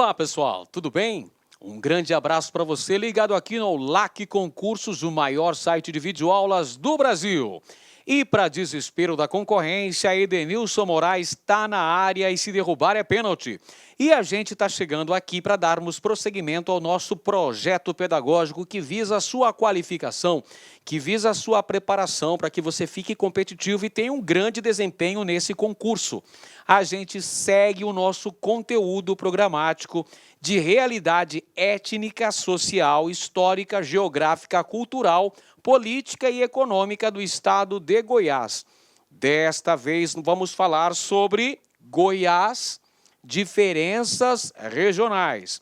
Olá, pessoal, tudo bem? Um grande abraço para você ligado aqui no LAC Concursos, o maior site de videoaulas do Brasil. E para desespero da concorrência, Edenilson Moraes está na área e se derrubar é pênalti. E a gente está chegando aqui para darmos prosseguimento ao nosso projeto pedagógico que visa a sua qualificação, que visa a sua preparação para que você fique competitivo e tenha um grande desempenho nesse concurso. A gente segue o nosso conteúdo programático de realidade étnica, social, histórica, geográfica, cultural, política e econômica do estado de Goiás. Desta vez vamos falar sobre Goiás, diferenças regionais.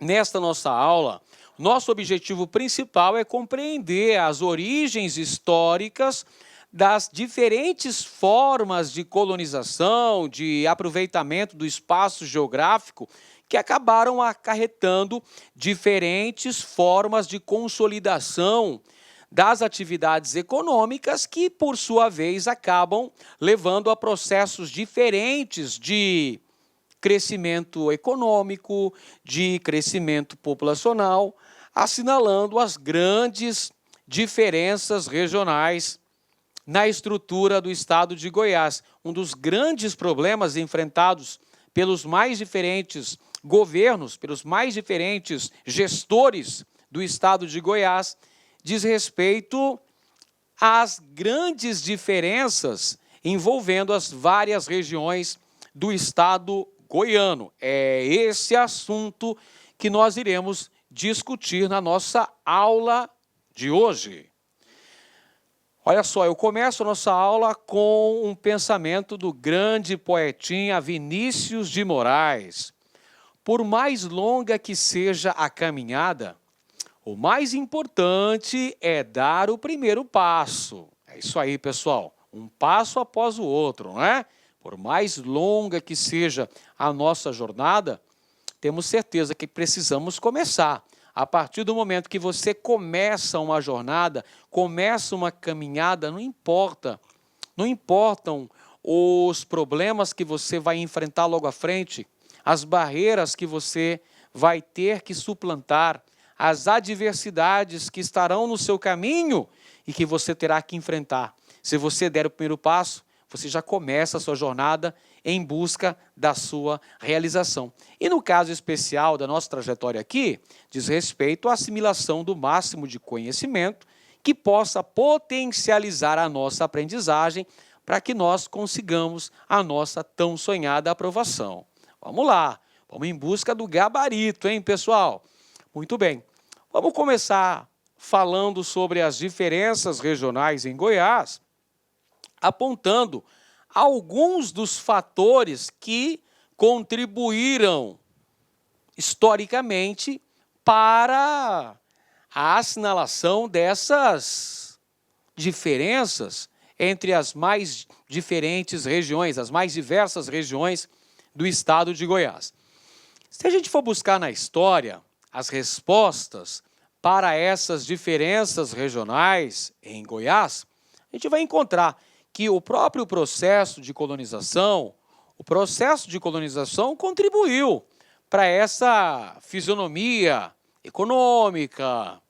Nesta nossa aula, nosso objetivo principal é compreender as origens históricas das diferentes formas de colonização, de aproveitamento do espaço geográfico que acabaram acarretando diferentes formas de consolidação das atividades econômicas que, por sua vez, acabam levando a processos diferentes de crescimento econômico, de crescimento populacional, assinalando as grandes diferenças regionais na estrutura do estado de Goiás. Um dos grandes problemas enfrentados pelos mais diferentes governos, pelos mais diferentes gestores do estado de Goiás, diz respeito às grandes diferenças envolvendo as várias regiões do estado goiano. É esse assunto que nós iremos discutir na nossa aula de hoje. Olha só, eu começo a nossa aula com um pensamento do grande poetinha Vinícius de Moraes. Por mais longa que seja a caminhada, o mais importante é dar o primeiro passo. É isso aí, pessoal. Um passo após o outro, não é? Por mais longa que seja a nossa jornada, temos certeza que precisamos começar. A partir do momento que você começa uma jornada, começa uma caminhada, não importam os problemas que você vai enfrentar logo à frente, as barreiras que você vai ter que suplantar, as adversidades que estarão no seu caminho e que você terá que enfrentar. Se você der o primeiro passo, você já começa a sua jornada em busca da sua realização. E no caso especial da nossa trajetória aqui, diz respeito à assimilação do máximo de conhecimento que possa potencializar a nossa aprendizagem para que nós consigamos a nossa tão sonhada aprovação. Vamos lá, vamos em busca do gabarito, hein, pessoal? Muito bem, vamos começar falando sobre as diferenças regionais em Goiás, apontando alguns dos fatores que contribuíram historicamente para a assinalação dessas diferenças entre as mais diferentes regiões, as mais diversas regiões do estado de Goiás. Se a gente for buscar na história as respostas para essas diferenças regionais em Goiás, a gente vai encontrar que o próprio processo de colonização contribuiu para essa fisionomia econômica,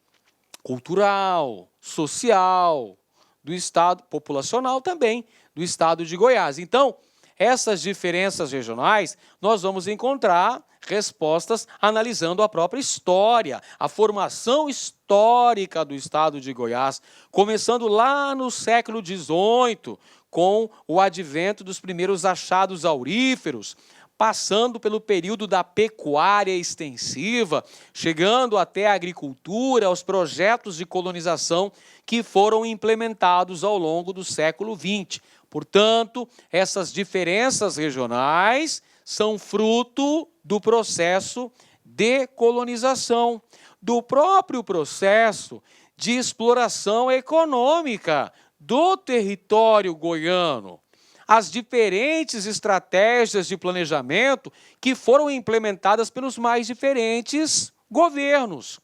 cultural, social do estado, populacional também, do estado de Goiás. Então, essas diferenças regionais, nós vamos encontrar respostas analisando a própria história, a formação histórica do estado de Goiás, começando lá no século XVIII, com o advento dos primeiros achados auríferos, passando pelo período da pecuária extensiva, chegando até a agricultura, aos projetos de colonização que foram implementados ao longo do século XX. Portanto, essas diferenças regionais são fruto do processo de colonização, do próprio processo de exploração econômica do território goiano. As diferentes estratégias de planejamento que foram implementadas pelos mais diferentes governos.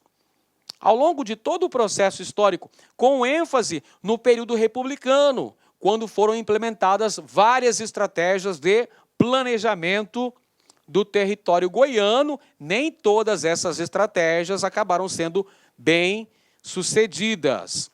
Ao longo de todo o processo histórico, com ênfase no período republicano, quando foram implementadas várias estratégias de planejamento do território goiano, nem todas essas estratégias acabaram sendo bem sucedidas.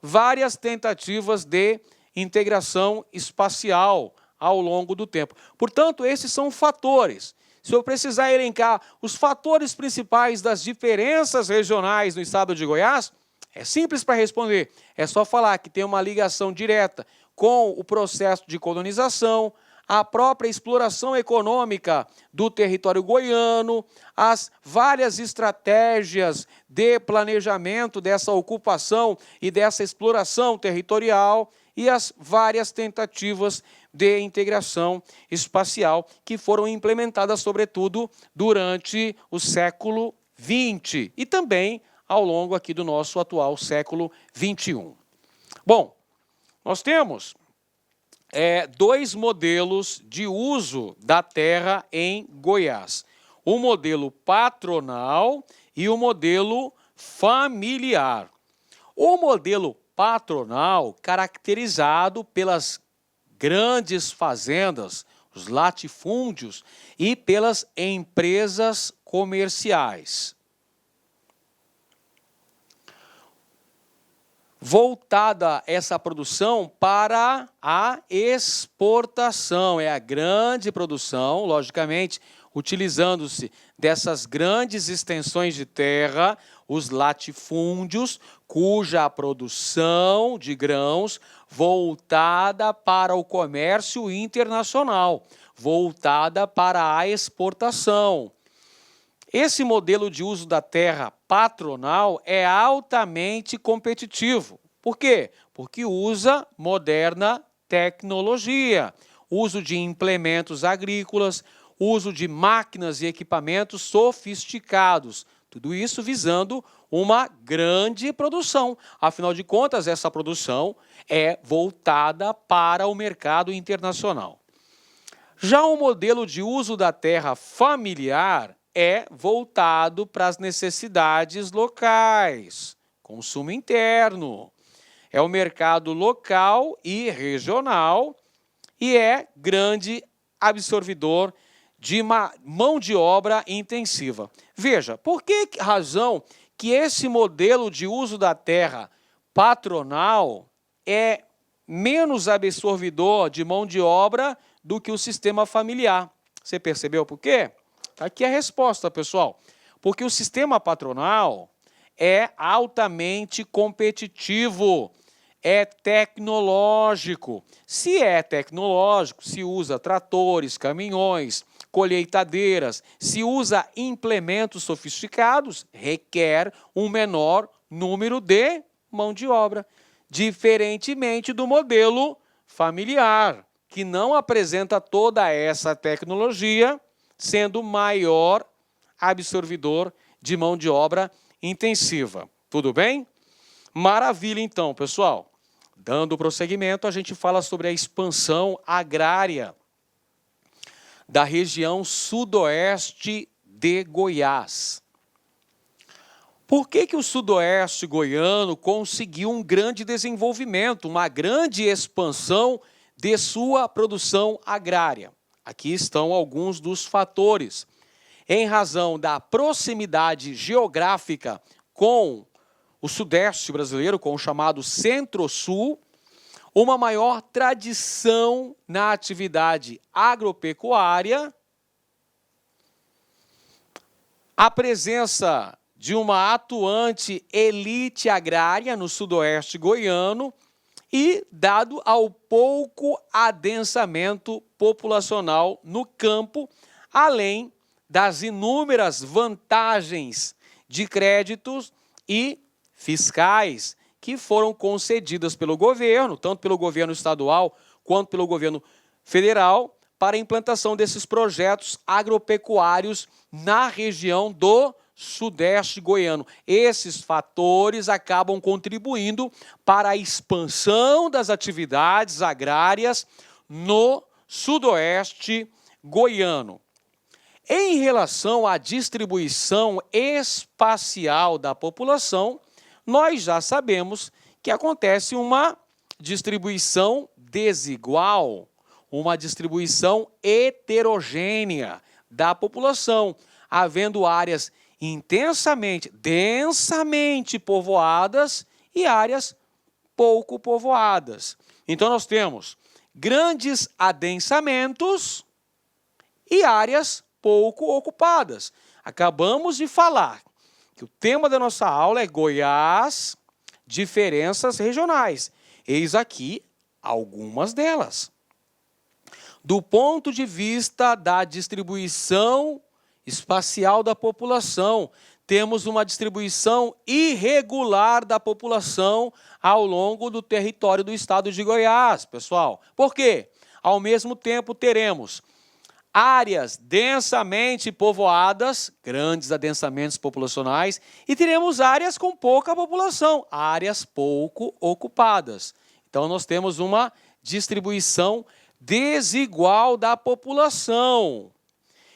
Várias tentativas de integração espacial ao longo do tempo. Portanto, esses são fatores. Se eu precisar elencar os fatores principais das diferenças regionais no estado de Goiás, é simples para responder. É só falar que tem uma ligação direta com o processo de colonização, a própria exploração econômica do território goiano, as várias estratégias de planejamento dessa ocupação e dessa exploração territorial e as várias tentativas de integração espacial que foram implementadas, sobretudo, durante o século XX e também ao longo aqui do nosso atual século XXI. Bom, nós temos dois modelos de uso da terra em Goiás. O modelo patronal e o modelo familiar. O modelo patronal, caracterizado pelas grandes fazendas, os latifúndios e pelas empresas comerciais. Voltada essa produção para a exportação. É a grande produção, logicamente, utilizando-se dessas grandes extensões de terra, os latifúndios, cuja produção de grãos voltada para o comércio internacional, voltada para a exportação. Esse modelo de uso da terra patronal é altamente competitivo. Por quê? Porque usa moderna tecnologia, uso de implementos agrícolas, uso de máquinas e equipamentos sofisticados. Tudo isso visando uma grande produção. Afinal de contas, essa produção é voltada para o mercado internacional. Já o modelo de uso da terra familiar é voltado para as necessidades locais, consumo interno. É o mercado local e regional e é grande absorvedor de mão de obra intensiva. Veja, por que razão que esse modelo de uso da terra patronal é menos absorvedor de mão de obra do que o sistema familiar? Você percebeu por quê? Aqui é a resposta, pessoal. Porque o sistema patronal é altamente competitivo, é tecnológico. Se é tecnológico, se usa tratores, caminhões, colheitadeiras, se usa implementos sofisticados, requer um menor número de mão de obra, diferentemente do modelo familiar, que não apresenta toda essa tecnologia, sendo maior absorvedor de mão de obra intensiva. Tudo bem? Maravilha, então, pessoal. Dando prosseguimento, a gente fala sobre a expansão agrária da região sudoeste de Goiás. Por que o sudoeste goiano conseguiu um grande desenvolvimento, uma grande expansão de sua produção agrária? Aqui estão alguns dos fatores. Em razão da proximidade geográfica com o sudeste brasileiro, com o chamado centro-sul, uma maior tradição na atividade agropecuária, a presença de uma atuante elite agrária no sudoeste goiano e dado ao pouco adensamento populacional no campo, além das inúmeras vantagens de créditos e fiscais que foram concedidas pelo governo, tanto pelo governo estadual quanto pelo governo federal, para a implantação desses projetos agropecuários na região do sudeste goiano. Esses fatores acabam contribuindo para a expansão das atividades agrárias no sudoeste goiano. Em relação à distribuição espacial da população, nós já sabemos que acontece uma distribuição desigual, uma distribuição heterogênea da população, havendo áreas densamente povoadas e áreas pouco povoadas. Então, nós temos grandes adensamentos e áreas pouco ocupadas. Acabamos de falar que o tema da nossa aula é Goiás, diferenças regionais. Eis aqui algumas delas. Do ponto de vista da distribuição espacial da população, temos uma distribuição irregular da população ao longo do território do estado de Goiás, pessoal. Por quê? Ao mesmo tempo teremos áreas densamente povoadas, grandes adensamentos populacionais, e teremos áreas com pouca população, áreas pouco ocupadas. Então, nós temos uma distribuição desigual da população.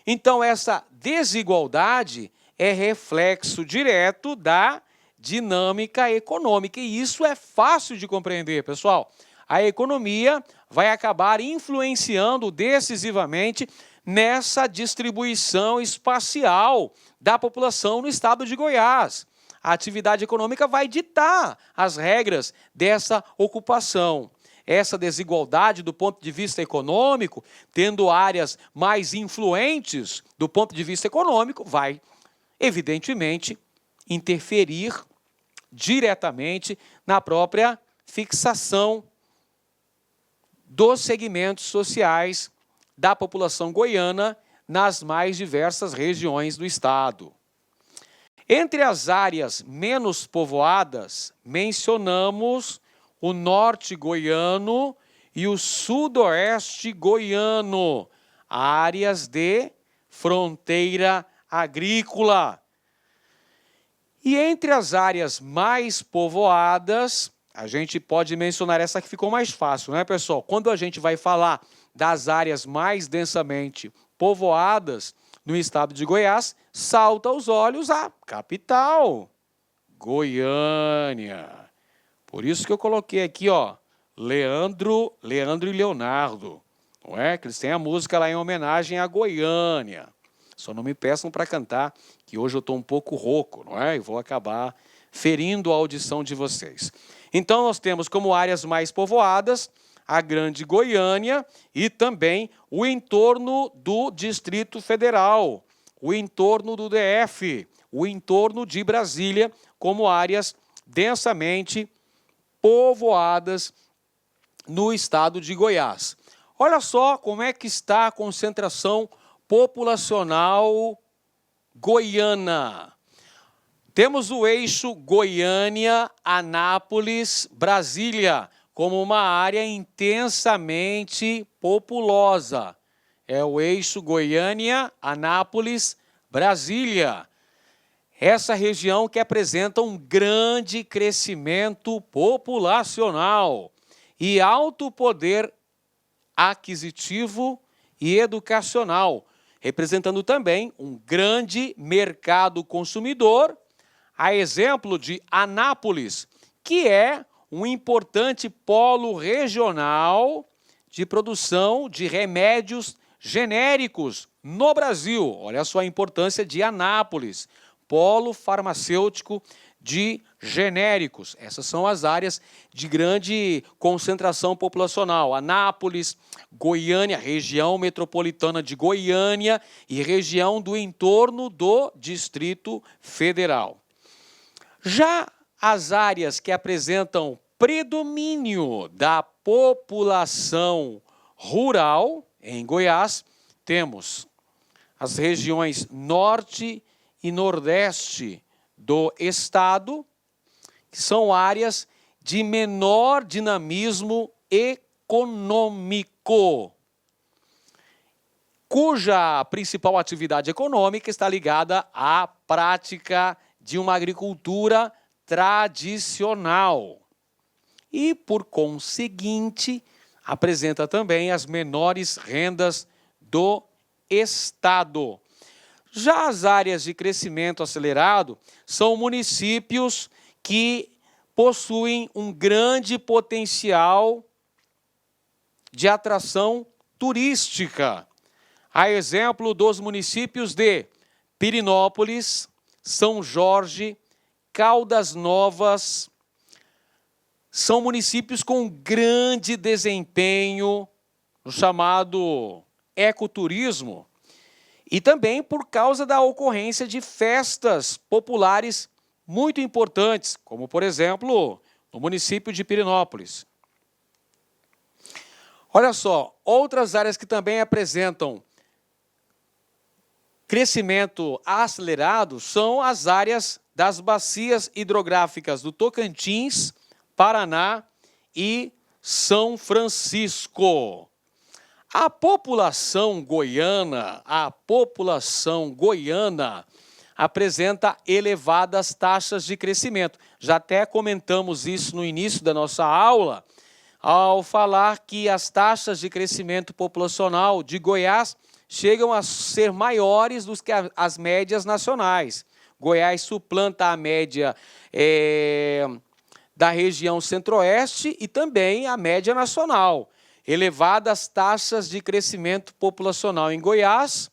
Então, essa desigualdade é reflexo direto da dinâmica econômica, e isso é fácil de compreender, pessoal. A economia vai acabar influenciando decisivamente nessa distribuição espacial da população no estado de Goiás. A atividade econômica vai ditar as regras dessa ocupação. Essa desigualdade do ponto de vista econômico, tendo áreas mais influentes do ponto de vista econômico, vai, evidentemente, interferir diretamente na própria fixação dos segmentos sociais da população goiana nas mais diversas regiões do estado. Entre as áreas menos povoadas, mencionamos o norte goiano e o sudoeste goiano, áreas de fronteira agrícola. E entre as áreas mais povoadas, a gente pode mencionar essa que ficou mais fácil, né, pessoal? Quando a gente vai falar das áreas mais densamente povoadas no estado de Goiás, salta aos olhos a capital, Goiânia. Por isso que eu coloquei aqui, ó, Leandro e Leonardo, não é? Que eles têm a música lá em homenagem a Goiânia. Só não me peçam para cantar, que hoje eu estou um pouco rouco, não é? E vou acabar ferindo a audição de vocês. Então, nós temos como áreas mais povoadas a Grande Goiânia e também o entorno do Distrito Federal, o entorno do DF, o entorno de Brasília, como áreas densamente povoadas no estado de Goiás. Olha só como é que está a concentração populacional goiana. Temos o eixo Goiânia, Anápolis, Brasília, como uma área intensamente populosa. É o eixo Goiânia, Anápolis, Brasília. Essa região que apresenta um grande crescimento populacional e alto poder aquisitivo e educacional, representando também um grande mercado consumidor, a exemplo de Anápolis, que é um importante polo regional de produção de remédios genéricos no Brasil. Olha só a importância de Anápolis, polo farmacêutico de genéricos. Essas são as áreas de grande concentração populacional. Anápolis, Goiânia, região metropolitana de Goiânia e região do entorno do Distrito Federal. Já as áreas que apresentam predomínio da população rural em Goiás, temos as regiões norte e nordeste do estado, que são áreas de menor dinamismo econômico, cuja principal atividade econômica está ligada à prática de uma agricultura tradicional e, por conseguinte, apresenta também as menores rendas do estado. Já as áreas de crescimento acelerado são municípios que possuem um grande potencial de atração turística. A exemplo dos municípios de Pirenópolis, São Jorge, Caldas Novas, são municípios com grande desempenho no chamado ecoturismo e também por causa da ocorrência de festas populares muito importantes, como, por exemplo, no município de Pirenópolis. Olha só, outras áreas que também apresentam crescimento acelerado são as áreas das bacias hidrográficas do Tocantins, Paraná e São Francisco. A população goiana apresenta elevadas taxas de crescimento. Já até comentamos isso no início da nossa aula, ao falar que as taxas de crescimento populacional de Goiás chegam a ser maiores do que as médias nacionais. Goiás suplanta a média da região centro-oeste e também a média nacional. Elevadas taxas de crescimento populacional em Goiás,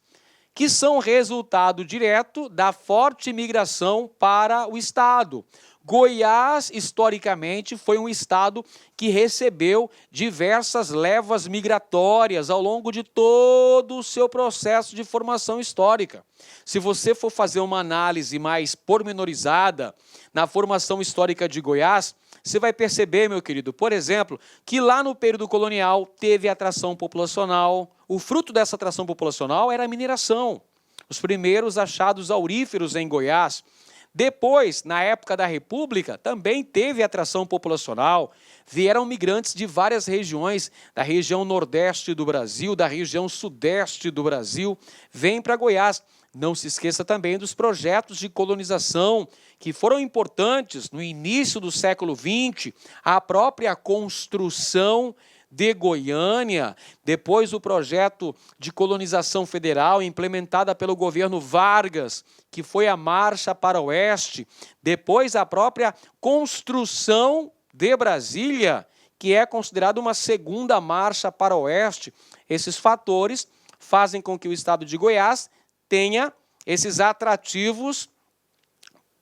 que são resultado direto da forte migração para o estado. Goiás, historicamente, foi um estado que recebeu diversas levas migratórias ao longo de todo o seu processo de formação histórica. Se você for fazer uma análise mais pormenorizada na formação histórica de Goiás, você vai perceber, meu querido, por exemplo, que lá no período colonial teve atração populacional. O fruto dessa atração populacional era a mineração. Os primeiros achados auríferos em Goiás. Depois, na época da República, também teve atração populacional. Vieram migrantes de várias regiões, da região nordeste do Brasil, da região sudeste do Brasil, vêm para Goiás. Não se esqueça também dos projetos de colonização que foram importantes no início do século XX, a própria construção de Goiânia, depois o projeto de colonização federal implementada pelo governo Vargas, que foi a Marcha para o Oeste, depois a própria construção de Brasília, que é considerada uma segunda marcha para o Oeste. Esses fatores fazem com que o estado de Goiás tenha esses atrativos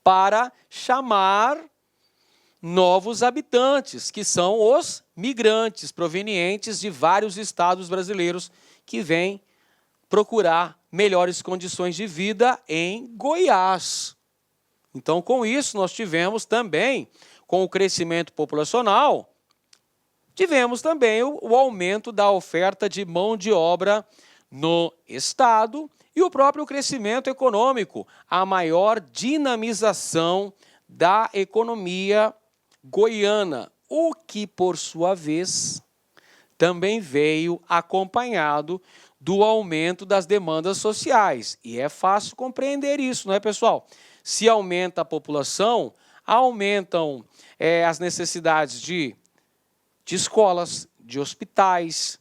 para chamar novos habitantes, que são os migrantes provenientes de vários estados brasileiros que vêm procurar melhores condições de vida em Goiás. Então, com isso, nós tivemos também, com o crescimento populacional, tivemos também o aumento da oferta de mão de obra no estado e o próprio crescimento econômico, a maior dinamização da economia goiana, o que, por sua vez, também veio acompanhado do aumento das demandas sociais. E é fácil compreender isso, não é, pessoal? Se aumenta a população, aumentam as necessidades de escolas, de hospitais,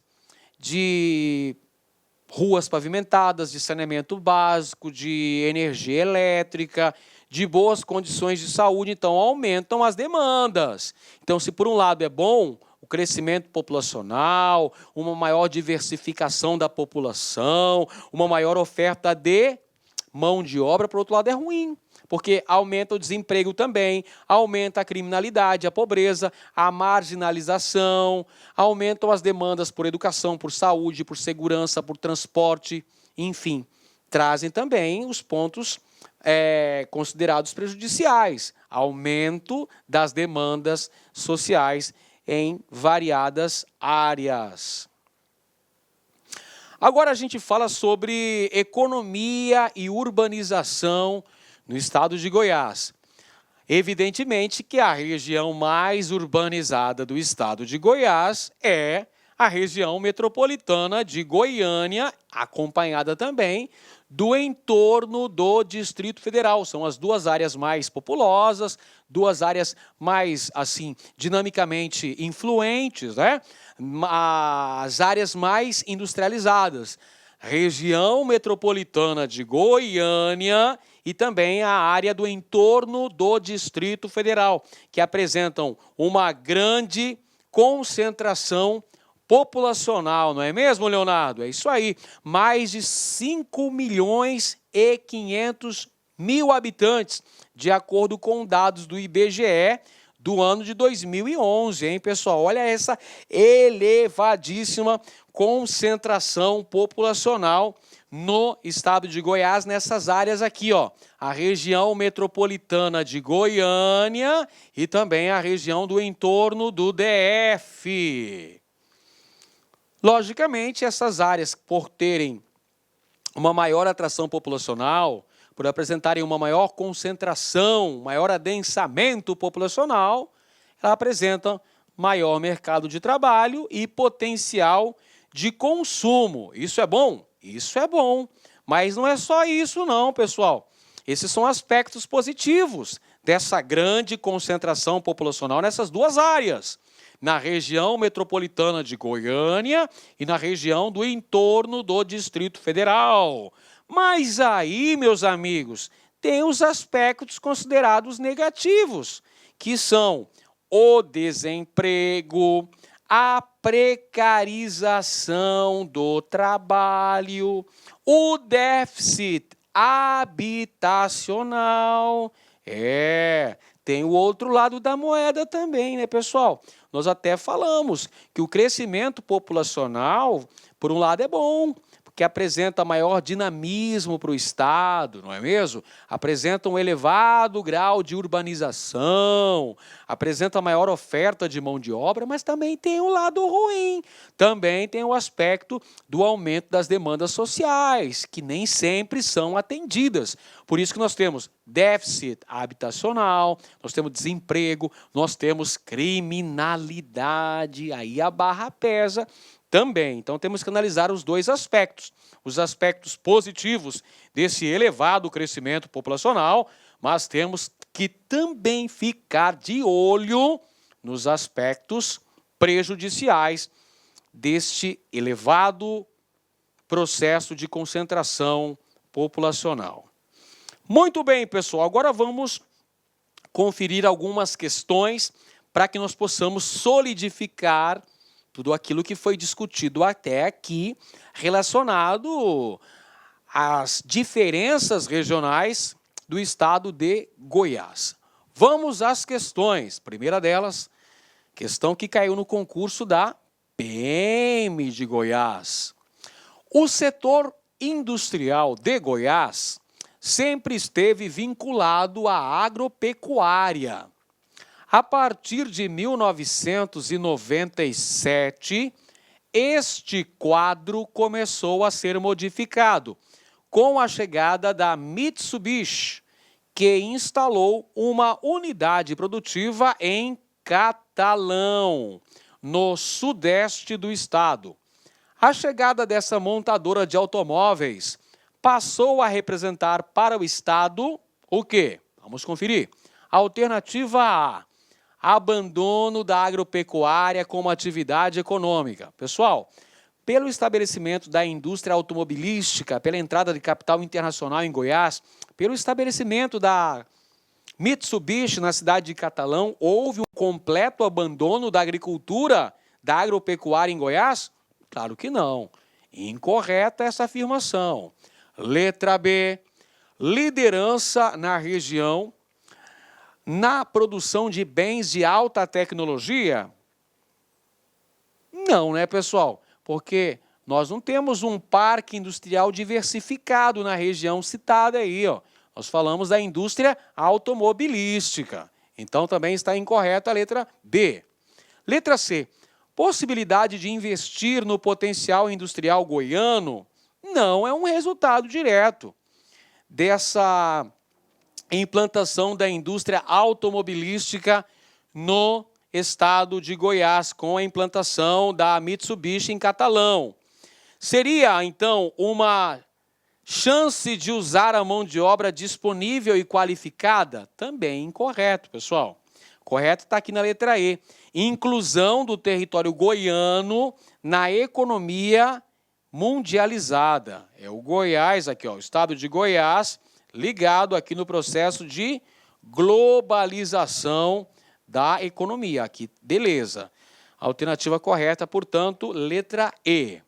de ruas pavimentadas, de saneamento básico, de energia elétrica, de boas condições de saúde, então aumentam as demandas. Então, se por um lado é bom o crescimento populacional, uma maior diversificação da população, uma maior oferta de mão de obra, por outro lado é ruim, porque aumenta o desemprego também, aumenta a criminalidade, a pobreza, a marginalização, aumentam as demandas por educação, por saúde, por segurança, por transporte, enfim, trazem também os pontos considerados prejudiciais, aumento das demandas sociais em variadas áreas. Agora a gente fala sobre economia e urbanização no estado de Goiás. Evidentemente que a região mais urbanizada do estado de Goiás é a região metropolitana de Goiânia, acompanhada também do entorno do Distrito Federal. São as duas áreas mais populosas, duas áreas mais, assim, dinamicamente influentes, né? As áreas mais industrializadas. Região metropolitana de Goiânia e também a área do entorno do Distrito Federal, que apresentam uma grande concentração populacional, não é mesmo, Leonardo? É isso aí, mais de 5.500.000 habitantes, de acordo com dados do IBGE do ano de 2011, hein, pessoal? Olha essa elevadíssima concentração populacional no estado de Goiás, nessas áreas aqui, ó, a região metropolitana de Goiânia e também a região do entorno do DF. Logicamente, essas áreas, por terem uma maior atração populacional, por apresentarem uma maior concentração, maior adensamento populacional, elas apresentam maior mercado de trabalho e potencial de consumo. Isso é bom? Isso é bom. Mas não é só isso não, pessoal. Esses são aspectos positivos dessa grande concentração populacional nessas duas áreas, na região metropolitana de Goiânia e na região do entorno do Distrito Federal. Mas aí, meus amigos, tem os aspectos considerados negativos, que são o desemprego, a precarização do trabalho, o déficit habitacional. Tem o outro lado da moeda também, né, pessoal? Nós até falamos que o crescimento populacional, por um lado, é bom, que apresenta maior dinamismo para o Estado, não é mesmo? Apresenta um elevado grau de urbanização, apresenta maior oferta de mão de obra, mas também tem um lado ruim. Também tem o aspecto do aumento das demandas sociais, que nem sempre são atendidas. Por isso que nós temos déficit habitacional, nós temos desemprego, nós temos criminalidade, aí a barra pesa também. Então temos que analisar os dois aspectos, os aspectos positivos desse elevado crescimento populacional, mas temos que também ficar de olho nos aspectos prejudiciais deste elevado processo de concentração populacional. Muito bem, pessoal, agora vamos conferir algumas questões para que nós possamos solidificar tudo aquilo que foi discutido até aqui, relacionado às diferenças regionais do estado de Goiás. Vamos às questões. Primeira delas, questão que caiu no concurso da PM de Goiás. O setor industrial de Goiás sempre esteve vinculado à agropecuária. A partir de 1997, este quadro começou a ser modificado, com a chegada da Mitsubishi, que instalou uma unidade produtiva em Catalão, no sudeste do estado. A chegada dessa montadora de automóveis passou a representar para o estado o quê? Vamos conferir. Alternativa A: abandono da agropecuária como atividade econômica. Pessoal, pelo estabelecimento da indústria automobilística, pela entrada de capital internacional em Goiás, pelo estabelecimento da Mitsubishi na cidade de Catalão, houve um completo abandono da agricultura, da agropecuária em Goiás? Claro que não. Incorreta essa afirmação. Letra B: liderança na região na produção de bens de alta tecnologia? Não, né, pessoal? Porque nós não temos um parque industrial diversificado na região citada aí, ó. Nós falamos da indústria automobilística. Então também está incorreta a letra B. Letra C: possibilidade de investir no potencial industrial goiano? Não é um resultado direto dessa implantação da indústria automobilística no estado de Goiás, com a implantação da Mitsubishi em Catalão. Seria, então, uma chance de usar a mão de obra disponível e qualificada? Também incorreto, pessoal. Correto está aqui na letra E. Inclusão do território goiano na economia mundializada. É o Goiás aqui, ó, o estado de Goiás, ligado aqui no processo de globalização da economia. Aqui, beleza. Alternativa correta, portanto, letra E.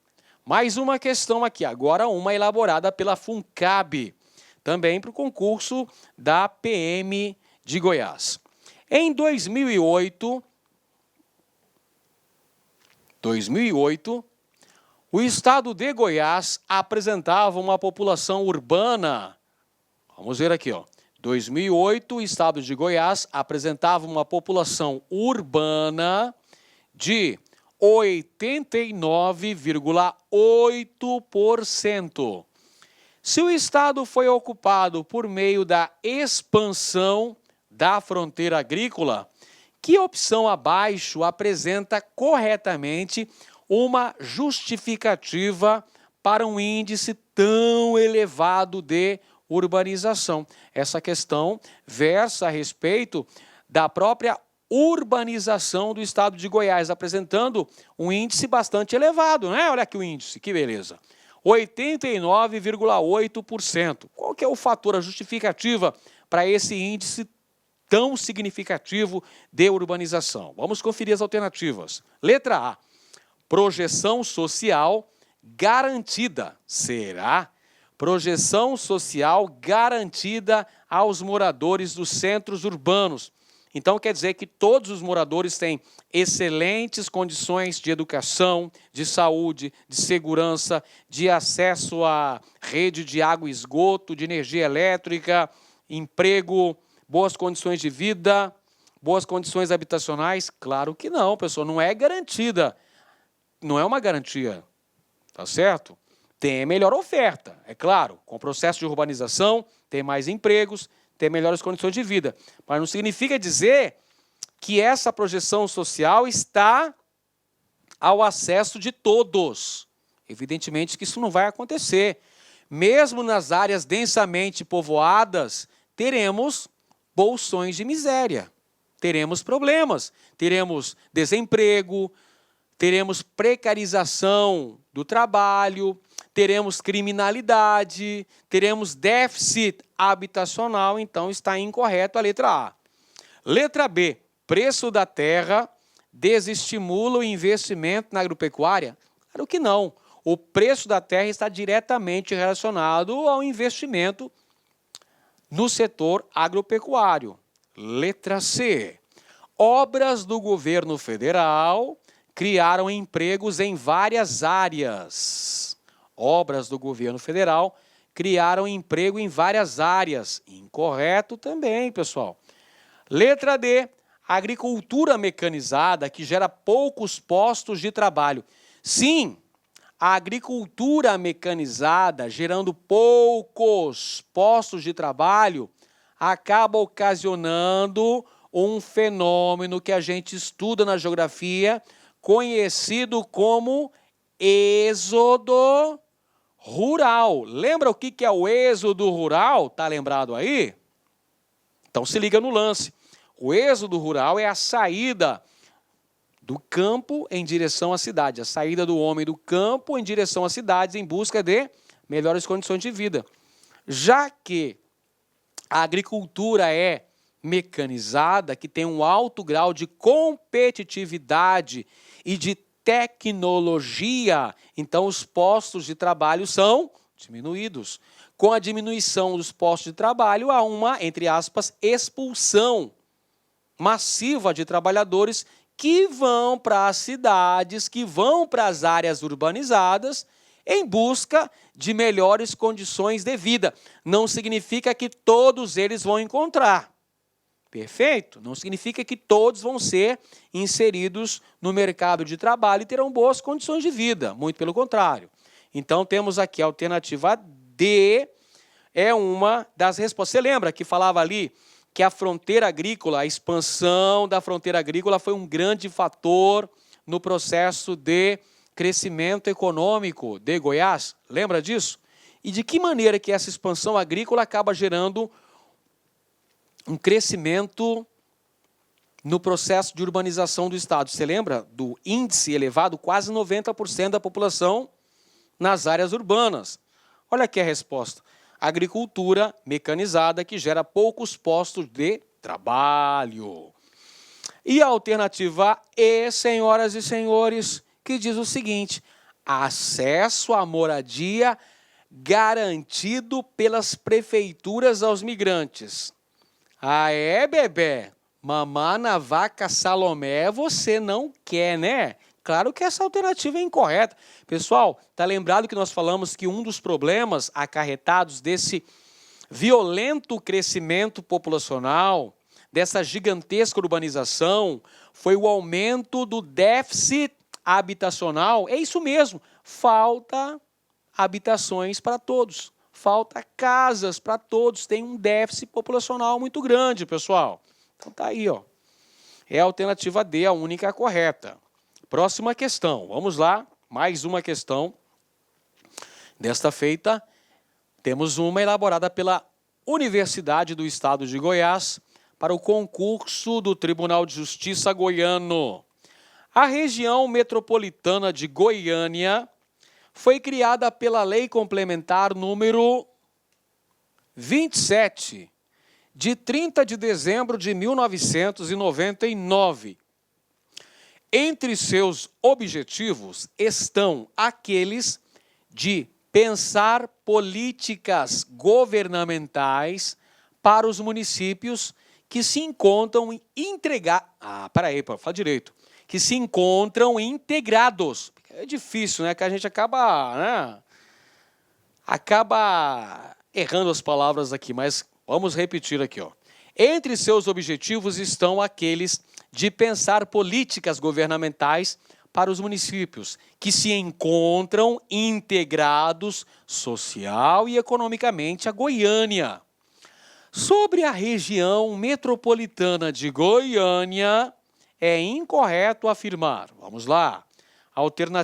Mais uma questão aqui, agora uma elaborada pela FUNCAB, também para o concurso da PM de Goiás. Em 2008, o estado de Goiás apresentava uma população urbana. Vamos ver aqui, ó. 2008, o estado de Goiás apresentava uma população urbana de 89,8%. Se o estado foi ocupado por meio da expansão da fronteira agrícola, que opção abaixo apresenta corretamente uma justificativa para um índice tão elevado de urbanização? Essa questão versa a respeito da própria urbanização do estado de Goiás, apresentando um índice bastante elevado, né? Olha aqui o índice, que beleza. 89,8%. Qual que é o fator, a justificativa para esse índice tão significativo de urbanização? Vamos conferir as alternativas. Letra A, projeção social garantida. Será? Projeção social garantida aos moradores dos centros urbanos. Então, quer dizer que todos os moradores têm excelentes condições de educação, de saúde, de segurança, de acesso à rede de água e esgoto, de energia elétrica, emprego, boas condições de vida, boas condições habitacionais? Claro que não, pessoal, não é garantida. Não é uma garantia, tá certo? Tem melhor oferta, é claro, com o processo de urbanização, tem mais empregos, ter melhores condições de vida. Mas não significa dizer que essa projeção social está ao acesso de todos. Evidentemente que isso não vai acontecer. Mesmo nas áreas densamente povoadas, teremos bolsões de miséria, teremos problemas, teremos desemprego, teremos precarização do trabalho, teremos criminalidade, teremos déficit habitacional, então está incorreto a letra A. Letra B, preço da terra desestimula o investimento na agropecuária? Claro que não. O preço da terra está diretamente relacionado ao investimento no setor agropecuário. Letra C, obras do governo federal criaram empregos em várias áreas. Obras do governo federal criaram emprego em várias áreas. Incorreto também, pessoal. Letra D, agricultura mecanizada que gera poucos postos de trabalho. Sim, a agricultura mecanizada gerando poucos postos de trabalho acaba ocasionando um fenômeno que a gente estuda na geografia, conhecido como êxodo rural. Lembra o que é o êxodo rural? Tá lembrado aí? Então se liga no lance. O êxodo rural é a saída do campo em direção à cidade, a saída do homem do campo em direção às cidades em busca de melhores condições de vida. Já que a agricultura é mecanizada, que tem um alto grau de competitividade e de tecnologia, então os postos de trabalho são diminuídos. Com a diminuição dos postos de trabalho, há uma, entre aspas, expulsão massiva de trabalhadores que vão para as cidades, que vão para as áreas urbanizadas em busca de melhores condições de vida. Não significa que todos eles vão encontrar. Perfeito? Não significa que todos vão ser inseridos no mercado de trabalho e terão boas condições de vida. Muito pelo contrário. Então, temos aqui a alternativa D, é uma das respostas. Você lembra que falava ali que a fronteira agrícola, a expansão da fronteira agrícola foi um grande fator no processo de crescimento econômico de Goiás? Lembra disso? E de que maneira que essa expansão agrícola acaba gerando um crescimento no processo de urbanização do estado? Você lembra do índice elevado, quase 90% da população nas áreas urbanas? Olha aqui a resposta. Agricultura mecanizada que gera poucos postos de trabalho. E a alternativa E, senhoras e senhores, que diz o seguinte: acesso à moradia garantido pelas prefeituras aos migrantes. Ah, é, bebê? Mamar na vaca Salomé você não quer, né? Claro que essa alternativa é incorreta. Pessoal, tá lembrado que nós falamos que um dos problemas acarretados desse violento crescimento populacional, dessa gigantesca urbanização, foi o aumento do déficit habitacional? É isso mesmo, falta habitações para todos, falta casas para todos, tem um déficit populacional muito grande, pessoal. Então tá aí, ó. É a alternativa D, a única correta. Próxima questão, vamos lá, mais uma questão. Desta feita, temos uma elaborada pela Universidade do Estado de Goiás para o concurso do Tribunal de Justiça goiano. A região metropolitana de Goiânia foi criada pela Lei Complementar número 27, de 30 de dezembro de 1999. Entre seus objetivos estão aqueles de pensar políticas governamentais para os municípios que se encontram que se encontram integrados. É difícil, né? Que a gente acaba errando as palavras aqui, mas vamos repetir aqui, ó. Entre seus objetivos estão aqueles de pensar políticas governamentais para os municípios que se encontram integrados social e economicamente a Goiânia. Sobre a região metropolitana de Goiânia, é incorreto afirmar. Vamos lá.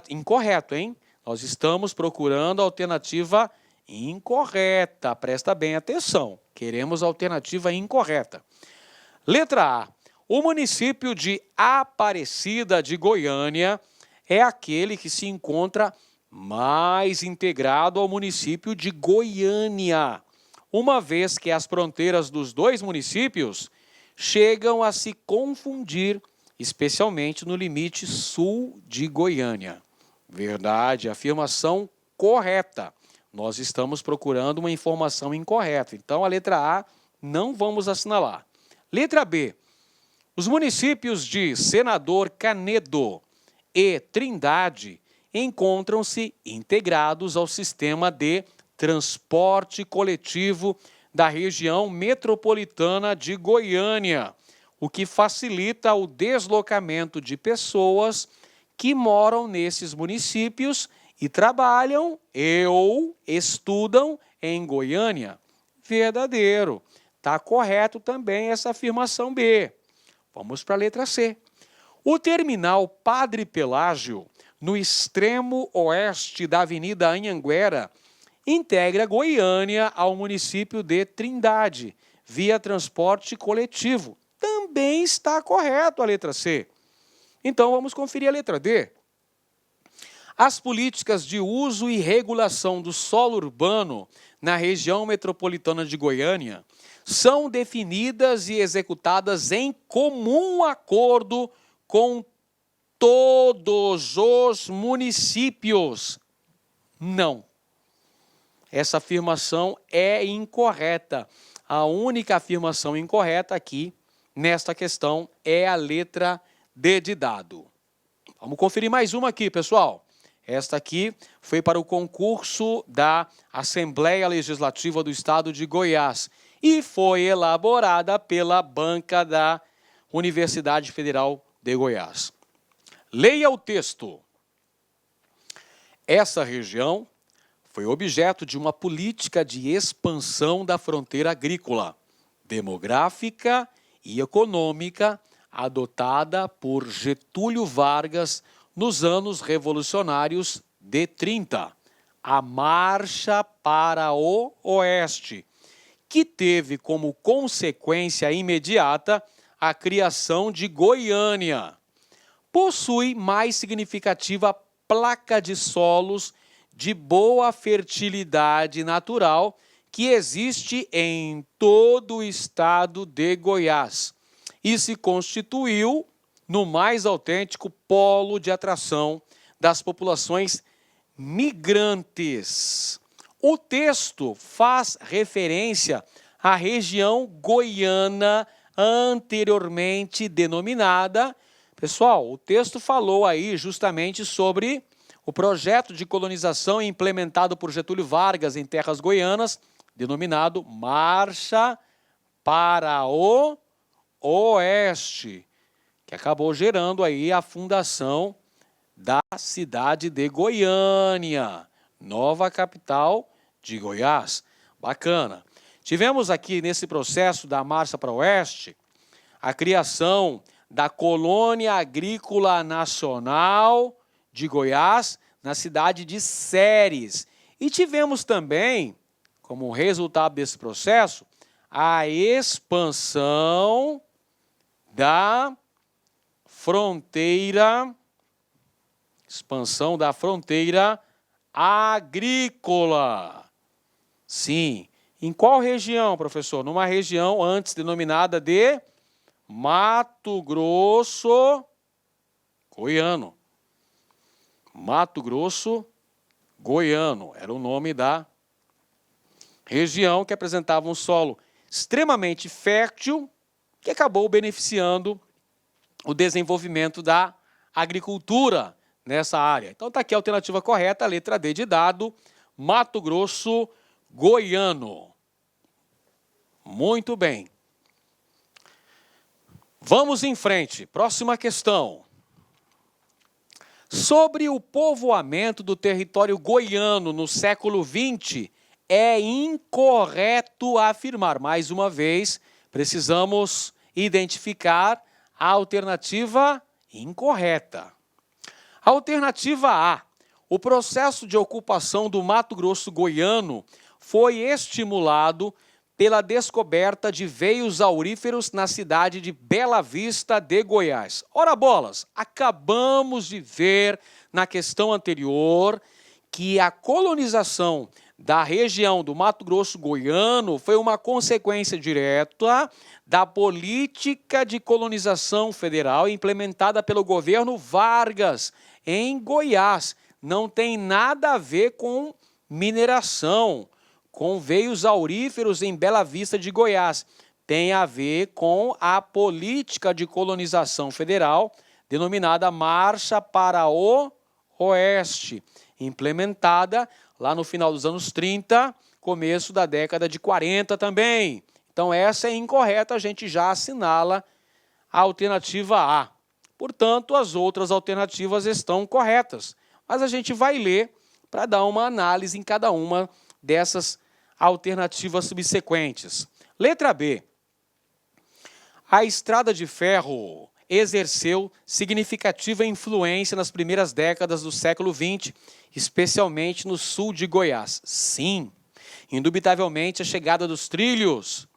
Incorreto, hein? Nós estamos procurando a alternativa incorreta. Presta bem atenção. Queremos a alternativa incorreta. Letra A. O município de Aparecida de Goiânia é aquele que se encontra mais integrado ao município de Goiânia, uma vez que as fronteiras dos dois municípios chegam a se confundir, especialmente no limite sul de Goiânia. Verdade, afirmação correta. Nós estamos procurando uma informação incorreta. Então, a letra A não vamos assinalar. Letra B. Os municípios de Senador Canedo e Trindade encontram-se integrados ao sistema de transporte coletivo da região metropolitana de Goiânia, o que facilita o deslocamento de pessoas que moram nesses municípios e trabalham ou estudam em Goiânia. Verdadeiro. Está correto também essa afirmação B. Vamos para a letra C. O terminal Padre Pelágio, no extremo oeste da Avenida Anhanguera, integra Goiânia ao município de Trindade, via transporte coletivo. Também está correto a letra C. Então, vamos conferir a letra D. As políticas de uso e regulação do solo urbano na região metropolitana de Goiânia são definidas e executadas em comum acordo com todos os municípios. Não. Essa afirmação é incorreta. A única afirmação incorreta aqui, nesta questão, é a letra D de dado. Vamos conferir mais uma aqui, pessoal. Esta aqui foi para o concurso da Assembleia Legislativa do Estado de Goiás e foi elaborada pela banca da Universidade Federal de Goiás. Leia o texto. Essa região foi objeto de uma política de expansão da fronteira agrícola, demográfica e econômica adotada por Getúlio Vargas nos anos revolucionários de 30, a Marcha para o Oeste, que teve como consequência imediata a criação de Goiânia. Possui mais significativa placa de solos de boa fertilidade natural que existe em todo o estado de Goiás e se constituiu no mais autêntico polo de atração das populações migrantes. O texto faz referência à região goiana anteriormente denominada. Pessoal, o texto falou aí justamente sobre o projeto de colonização implementado por Getúlio Vargas em terras goianas, denominado Marcha para o Oeste, que acabou gerando aí a fundação da cidade de Goiânia, nova capital de Goiás. Bacana. Tivemos aqui nesse processo da Marcha para o Oeste a criação da Colônia Agrícola Nacional de Goiás, na cidade de Séries. E tivemos também, como resultado desse processo, a expansão da fronteira agrícola. Sim. Em qual região, professor? Numa região antes denominada de Mato Grosso Goiano. Mato Grosso Goiano era o nome da região que apresentava um solo extremamente fértil que acabou beneficiando o desenvolvimento da agricultura nessa área. Então está aqui a alternativa correta, a letra D de dado, Mato Grosso Goiano. Muito bem. Vamos em frente. Próxima questão. Sobre o povoamento do território goiano no século XX, é incorreto afirmar. Mais uma vez, precisamos identificar a alternativa incorreta. Alternativa A. O processo de ocupação do Mato Grosso Goiano foi estimulado pela descoberta de veios auríferos na cidade de Bela Vista de Goiás. Ora bolas, acabamos de ver na questão anterior que a colonização da região do Mato Grosso Goiano foi uma consequência direta da política de colonização federal implementada pelo governo Vargas em Goiás. Não tem nada a ver com mineração, com veios auríferos em Bela Vista de Goiás. Tem a ver com a política de colonização federal, denominada Marcha para o Oeste, implementada lá no final dos anos 30, começo da década de 40 também. Então essa é incorreta, a gente já assinala a alternativa A. Portanto, as outras alternativas estão corretas. Mas a gente vai ler para dar uma análise em cada uma dessas alternativas subsequentes. Letra B. A estrada de ferro exerceu significativa influência nas primeiras décadas do século XX, especialmente no sul de Goiás. Sim, indubitavelmente a chegada dos trilhos,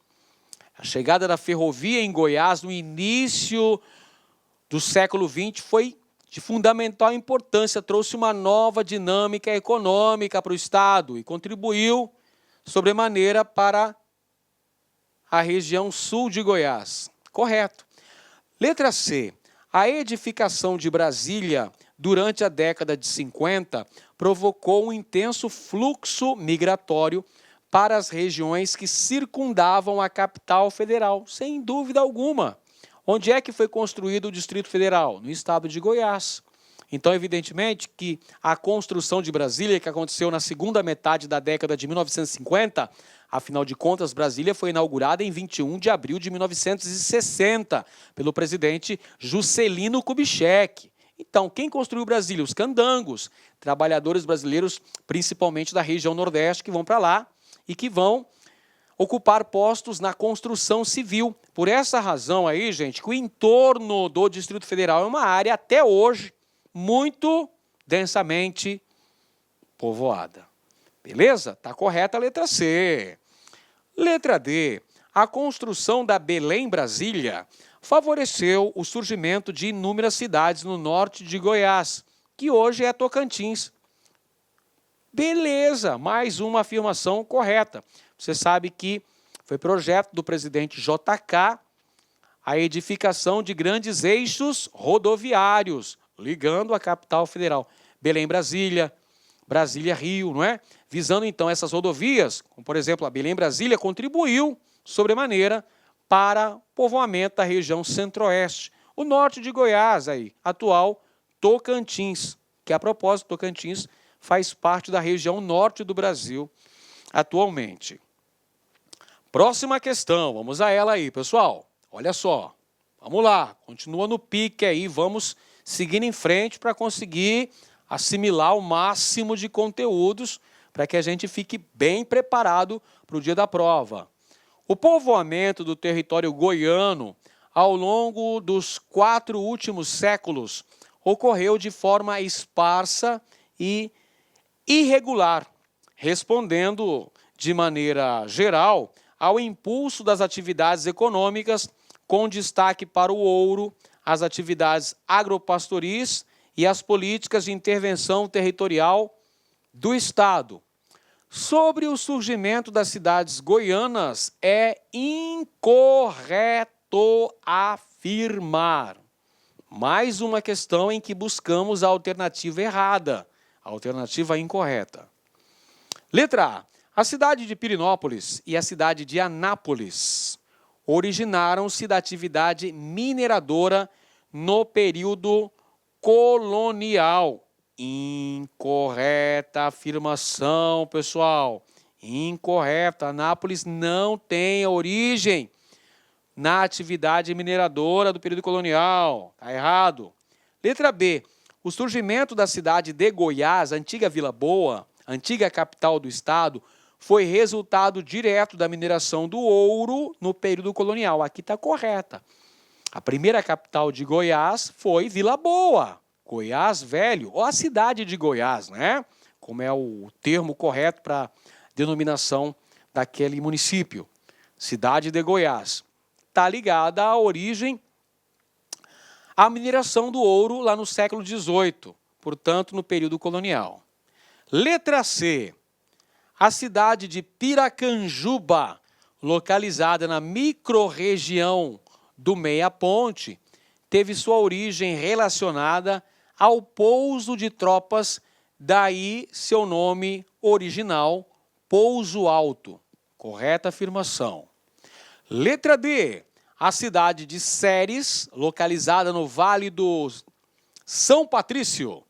a chegada da ferrovia em Goiás no início do século XX foi de fundamental importância, trouxe uma nova dinâmica econômica para o Estado e contribuiu sobremaneira para a região sul de Goiás. Correto. Letra C. A edificação de Brasília durante a década de 50 provocou um intenso fluxo migratório para as regiões que circundavam a capital federal, sem dúvida alguma. Onde é que foi construído o Distrito Federal? No estado de Goiás. Então, evidentemente, que a construção de Brasília, que aconteceu na segunda metade da década de 1950, afinal de contas, Brasília foi inaugurada em 21 de abril de 1960, pelo presidente Juscelino Kubitschek. Então, quem construiu Brasília? Os candangos, trabalhadores brasileiros, principalmente da região Nordeste, que vão para lá e que vão ocupar postos na construção civil. Por essa razão aí, gente, que o entorno do Distrito Federal é uma área, até hoje, muito densamente povoada. Beleza? Está correta a letra C. Letra D. A construção da Belém-Brasília favoreceu o surgimento de inúmeras cidades no norte de Goiás, que hoje é Tocantins. Beleza, mais uma afirmação correta. Você sabe que foi projeto do presidente JK a edificação de grandes eixos rodoviários, ligando a capital federal. Belém-Brasília, Brasília-Rio, não é? Visando, então, essas rodovias, como, por exemplo, a Belém-Brasília, contribuiu, sobremaneira, para o povoamento da região centro-oeste. O norte de Goiás, aí, atual Tocantins, que, a propósito, Tocantins faz parte da região norte do Brasil atualmente. Próxima questão, vamos a ela aí, pessoal. Olha só, vamos lá, continua no pique aí, vamos seguindo em frente para conseguir assimilar o máximo de conteúdos para que a gente fique bem preparado para o dia da prova. O povoamento do território goiano, ao longo dos 4 últimos séculos, ocorreu de forma esparsa e irregular, respondendo de maneira geral ao impulso das atividades econômicas, com destaque para o ouro, as atividades agropastoris e as políticas de intervenção territorial do Estado. Sobre o surgimento das cidades goianas, é incorreto afirmar. Mais uma questão em que buscamos a alternativa errada, a alternativa incorreta. Letra A. A cidade de Pirenópolis e a cidade de Anápolis originaram-se da atividade mineradora no período colonial. Incorreta afirmação, pessoal. Incorreta. Anápolis não tem origem na atividade mineradora do período colonial. Está errado. Letra B. O surgimento da cidade de Goiás, antiga Vila Boa, antiga capital do estado, foi resultado direto da mineração do ouro no período colonial. Aqui está correta. A primeira capital de Goiás foi Vila Boa, Goiás Velho, ou a cidade de Goiás, né? Como é o termo correto para a denominação daquele município. Cidade de Goiás. Está ligada à origem, à mineração do ouro lá no século XVIII, portanto, no período colonial. Letra C. A cidade de Piracanjuba, localizada na microrregião do Meia Ponte, teve sua origem relacionada ao pouso de tropas, daí seu nome original, Pouso Alto. Correta afirmação. Letra D. A cidade de Séries, localizada no Vale do São Patrício,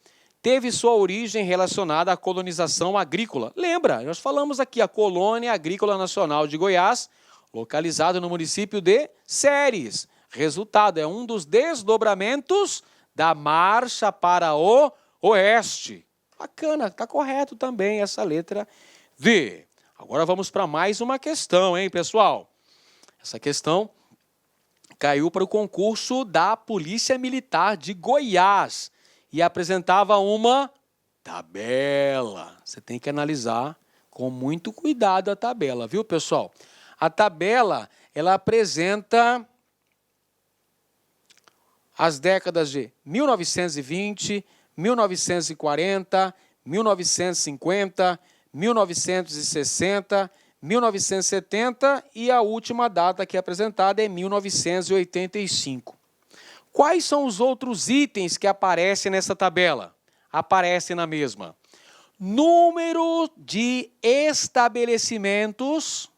teve sua origem relacionada à colonização agrícola. Lembra, nós falamos aqui a Colônia Agrícola Nacional de Goiás, localizada no município de Séries. Resultado, é um dos desdobramentos da marcha para o oeste. Bacana, está correto também essa letra D. Agora vamos para mais uma questão, hein, pessoal? Essa questão caiu para o concurso da Polícia Militar de Goiás e apresentava uma tabela. Você tem que analisar com muito cuidado a tabela, viu, pessoal? A tabela, ela apresenta as décadas de 1920, 1940, 1950, 1960, 1970 e a última data aqui apresentada é 1985. Quais são os outros itens que aparecem nessa tabela? Aparecem na mesma. Número de estabelecimentos,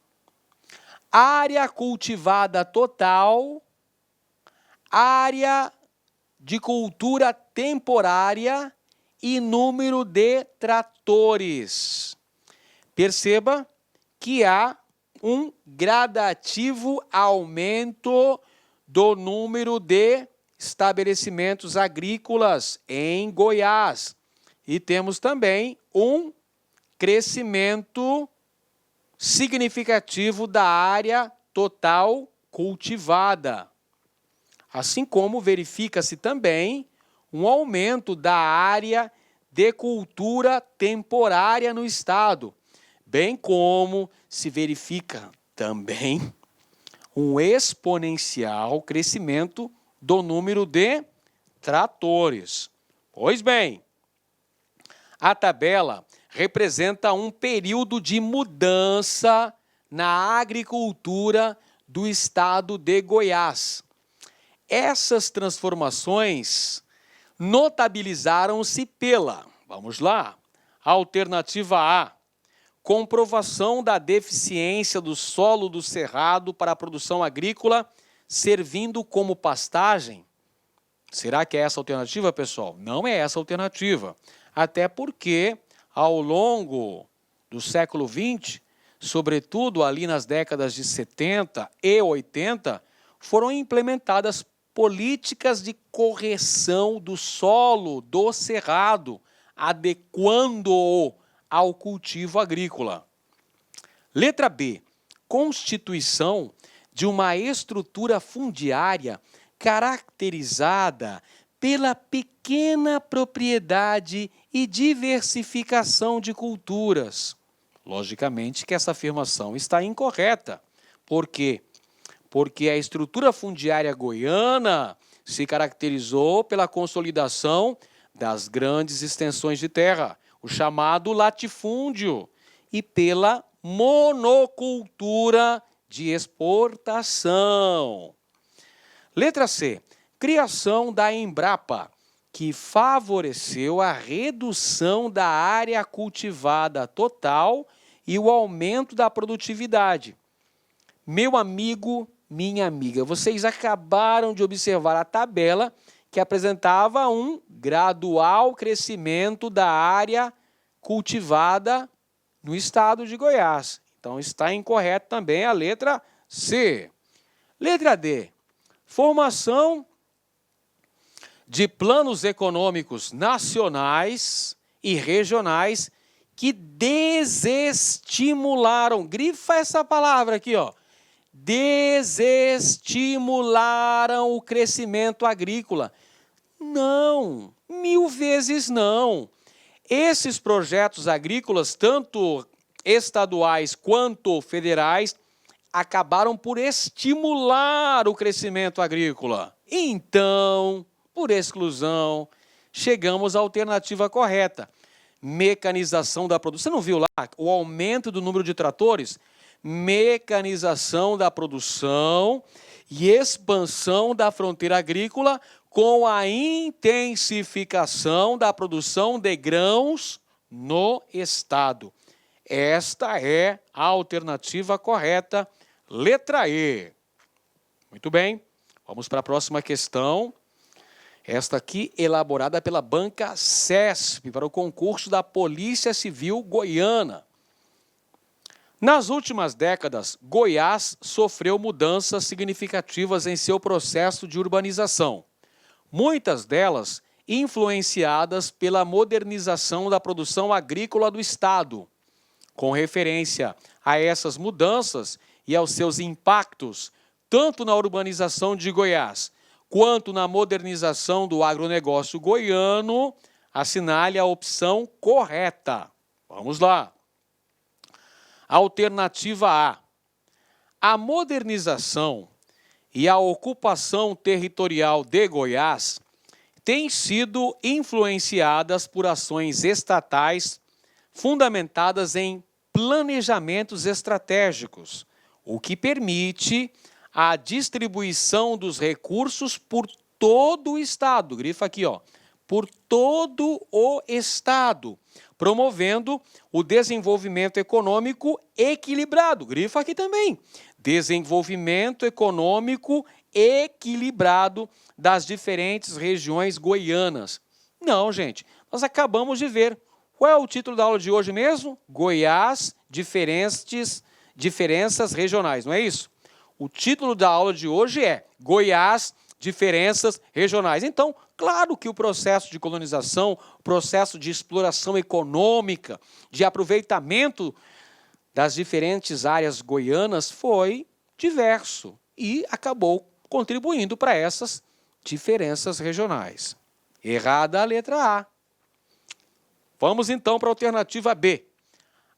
área cultivada total, área de cultura temporária e número de tratores. Perceba que há um gradativo aumento do número de estabelecimentos agrícolas em Goiás. E temos também um crescimento significativo da área total cultivada. Assim como verifica-se também um aumento da área de cultura temporária no estado, bem como se verifica também um exponencial crescimento do número de tratores. Pois bem, a tabela representa um período de mudança na agricultura do estado de Goiás. Essas transformações notabilizaram-se pela, vamos lá, alternativa A, comprovação da deficiência do solo do cerrado para a produção agrícola, servindo como pastagem. Será que é essa a alternativa, pessoal? Não é essa a alternativa. Até porque, ao longo do século XX, sobretudo ali nas décadas de 70 e 80, foram implementadas políticas de correção do solo do cerrado, adequando-o ao cultivo agrícola. Letra B. Constituição de uma estrutura fundiária caracterizada pela pequena propriedade e diversificação de culturas. Logicamente que essa afirmação está incorreta. Por quê? Porque a estrutura fundiária goiana se caracterizou pela consolidação das grandes extensões de terra, o chamado latifúndio, e pela monocultura de exportação. Letra C. Criação da Embrapa, que favoreceu a redução da área cultivada total e o aumento da produtividade. Meu amigo, minha amiga, vocês acabaram de observar a tabela que apresentava um gradual crescimento da área cultivada no estado de Goiás. Então, está incorreto também a letra C. Letra D. Formação de planos econômicos nacionais e regionais que desestimularam, grifa essa palavra aqui, ó, desestimularam o crescimento agrícola. Não, 1000 vezes não. Esses projetos agrícolas, tanto estaduais quanto federais, acabaram por estimular o crescimento agrícola. Então, por exclusão, chegamos à alternativa correta. Mecanização da produção. Você não viu lá o aumento do número de tratores? Mecanização da produção e expansão da fronteira agrícola com a intensificação da produção de grãos no estado. Esta é a alternativa correta, letra E. Muito bem, vamos para a próxima questão. Esta aqui elaborada pela banca CESP para o concurso da Polícia Civil Goiana. Nas últimas décadas, Goiás sofreu mudanças significativas em seu processo de urbanização. Muitas delas influenciadas pela modernização da produção agrícola do estado. Com referência a essas mudanças e aos seus impactos, tanto na urbanização de Goiás, quanto na modernização do agronegócio goiano, assinale a opção correta. Vamos lá. Alternativa A. A modernização e a ocupação territorial de Goiás têm sido influenciadas por ações estatais fundamentadas em planejamentos estratégicos, o que permite a distribuição dos recursos por todo o estado, grifa aqui, ó, por todo o estado, promovendo o desenvolvimento econômico equilibrado, grifa aqui também, desenvolvimento econômico equilibrado das diferentes regiões goianas. Não, gente, nós acabamos de ver. Qual é o título da aula de hoje mesmo? Goiás, diferenças regionais, não é isso? O título da aula de hoje é Goiás, diferenças regionais. Então, claro que o processo de colonização, o processo de exploração econômica, de aproveitamento das diferentes áreas goianas foi diverso e acabou contribuindo para essas diferenças regionais. Errada a letra A. Vamos então para a alternativa B.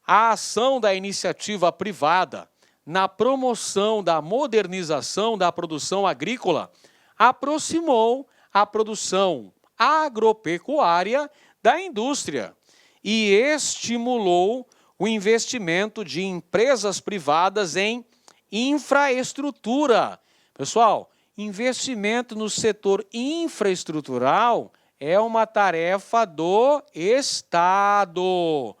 A ação da iniciativa privada na promoção da modernização da produção agrícola aproximou a produção agropecuária da indústria e estimulou o investimento de empresas privadas em infraestrutura. Pessoal, investimento no setor infraestrutural é uma tarefa do Estado.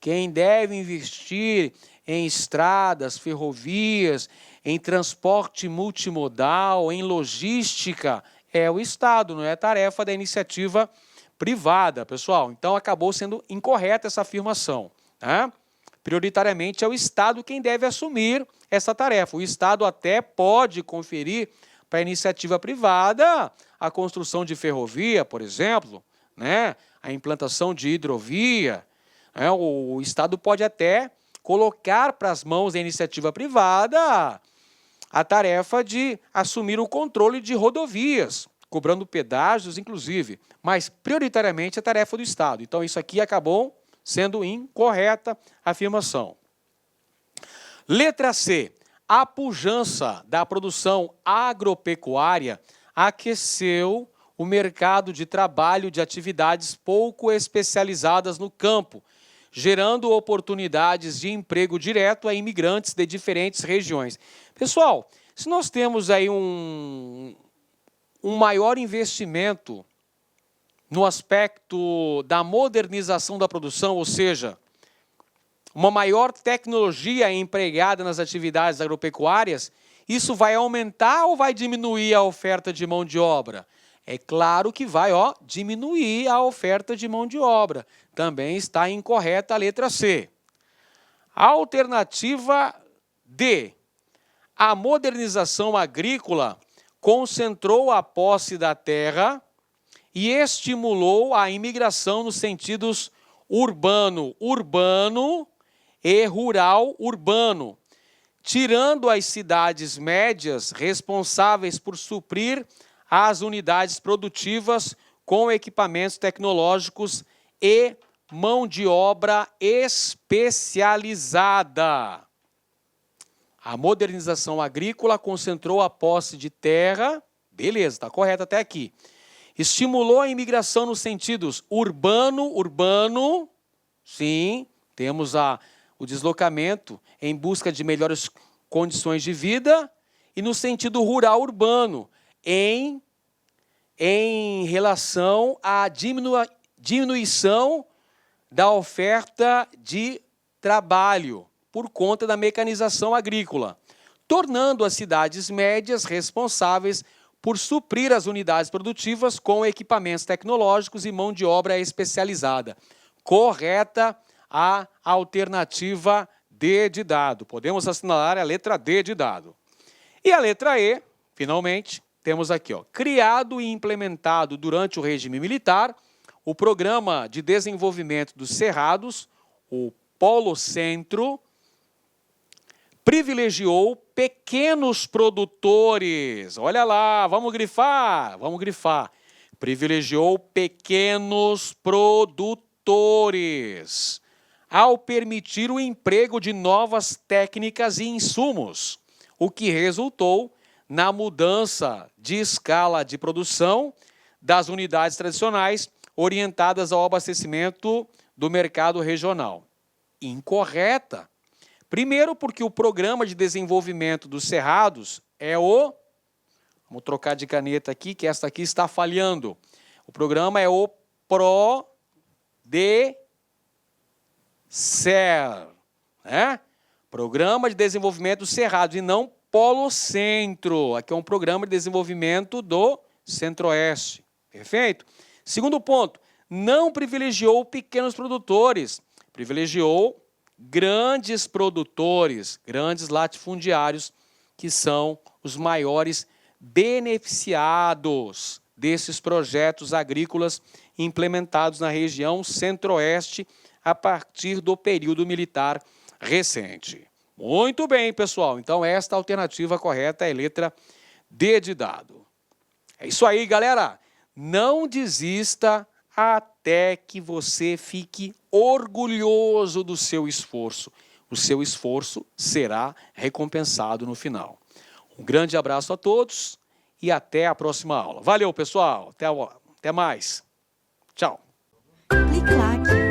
Quem deve investir em estradas, ferrovias, em transporte multimodal, em logística, é o Estado, não é tarefa da iniciativa privada, pessoal. Então, acabou sendo incorreta essa afirmação, né? Prioritariamente é o Estado quem deve assumir essa tarefa. O Estado até pode conferir para a iniciativa privada a construção de ferrovia, por exemplo, né? A implantação de hidrovia. Né? O Estado pode até colocar para as mãos da iniciativa privada a tarefa de assumir o controle de rodovias, cobrando pedágios, inclusive, mas prioritariamente é tarefa do Estado. Então, isso aqui acabou sendo incorreta a afirmação. Letra C. A pujança da produção agropecuária aqueceu o mercado de trabalho de atividades pouco especializadas no campo, gerando oportunidades de emprego direto a imigrantes de diferentes regiões. Pessoal, se nós temos aí um maior investimento no aspecto da modernização da produção, ou seja, uma maior tecnologia empregada nas atividades agropecuárias, isso vai aumentar ou vai diminuir a oferta de mão de obra? É claro que vai diminuir a oferta de mão de obra. Também está incorreta a letra C. Alternativa D. A modernização agrícola concentrou a posse da terra e estimulou a imigração nos sentidos urbano e rural-urbano, tirando as cidades médias responsáveis por suprir as unidades produtivas com equipamentos tecnológicos e mão de obra especializada. A modernização agrícola concentrou a posse de terra, beleza, está correto até aqui. Estimulou a imigração nos sentidos urbano, sim, temos o deslocamento em busca de melhores condições de vida, e no sentido rural-urbano, em relação à diminuição da oferta de trabalho por conta da mecanização agrícola, tornando as cidades médias responsáveis por suprir as unidades produtivas com equipamentos tecnológicos e mão de obra especializada. Correta a alternativa D de dado. Podemos assinalar a letra D de dado. E a letra E, finalmente, temos aqui, criado e implementado durante o regime militar, o Programa de Desenvolvimento dos Cerrados, o Polo Centro, privilegiou pequenos produtores. Olha lá, vamos grifar. Privilegiou pequenos produtores, ao permitir o emprego de novas técnicas e insumos, o que resultou na mudança de escala de produção das unidades tradicionais orientadas ao abastecimento do mercado regional. Incorreta. Primeiro, porque o Programa de Desenvolvimento dos Cerrados é o... Vamos trocar de caneta aqui, que esta aqui está falhando. O programa é o PRODECER, né? Programa de Desenvolvimento dos Cerrados, e não Polo Centro. Aqui é um programa de desenvolvimento do Centro-Oeste. Perfeito? Segundo ponto, não privilegiou pequenos produtores, privilegiou grandes produtores, grandes latifundiários, que são os maiores beneficiados desses projetos agrícolas implementados na região Centro-Oeste a partir do período militar recente. Muito bem, pessoal. Então, esta alternativa correta é a letra D de dado. É isso aí, galera. Não desista até que você fique orgulhoso do seu esforço. O seu esforço será recompensado no final. Um grande abraço a todos e até a próxima aula. Valeu, pessoal. Até mais. Tchau. Clique like.